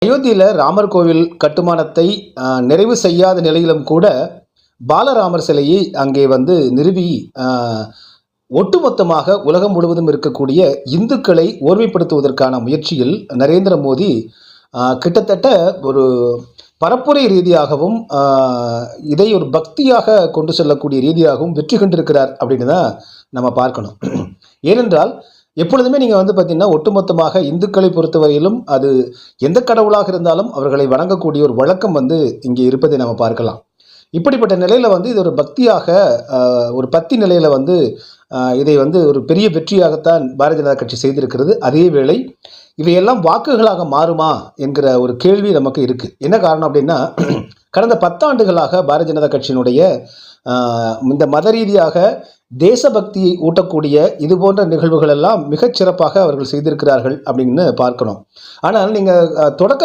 அயோத்தியில் ராமர் கோவில் கட்டுமானத்தை நிறைவு செய்யாத நிலையிலும் கூட பாலராமர் சிலையை அங்கே வந்து நிறுவி ஒட்டுமொத்தமாக உலகம் முழுவதும் இருக்கக்கூடிய இந்துக்களை ஓர்மைப்படுத்துவதற்கான முயற்சியில் நரேந்திர மோடி கிட்டத்தட்ட ஒரு பரப்புரை ரீதியாகவும் இதை ஒரு பக்தியாக கொண்டு செல்லக்கூடிய ரீதியாகவும் வெற்றி கண்டிருக்கிறார் அப்படின்னு தான் நம்ம பார்க்கணும். ஏனென்றால் எப்பொழுதுமே நீங்கள் வந்து பார்த்தீங்கன்னா ஒட்டுமொத்தமாக இந்துக்களை பொறுத்தவரையிலும் அது எந்த கடவுளாக இருந்தாலும் அவர்களை வணங்கக்கூடிய ஒரு வழக்கம் வந்து இங்கே இருப்பதை நம்ம பார்க்கலாம். இப்படிப்பட்ட நிலையில் வந்து இது ஒரு பக்தியாக ஒரு பக்தி நிலையில் வந்து இதை வந்து ஒரு பெரிய வெற்றியாகத்தான் பாரதிய ஜனதா கட்சி செய்திருக்கிறது. அதே வேளை இவையெல்லாம் வாக்குகளாக மாறுமா என்கிற ஒரு கேள்வி நமக்கு இருக்குது. என்ன காரணம் அப்படின்னா, கடந்த 10 ஆண்டுகளாக பாரதிய ஜனதா கட்சியினுடைய இந்த மத ரீதியாக தேசபக்தியை ஊட்டக்கூடிய இது போன்ற நிகழ்வுகள் எல்லாம் மிகச்சிறப்பாக அவர்கள் செய்திருக்கிறார்கள் அப்படின்னு பார்க்கணும். ஆனால் நீங்கள் தொடக்க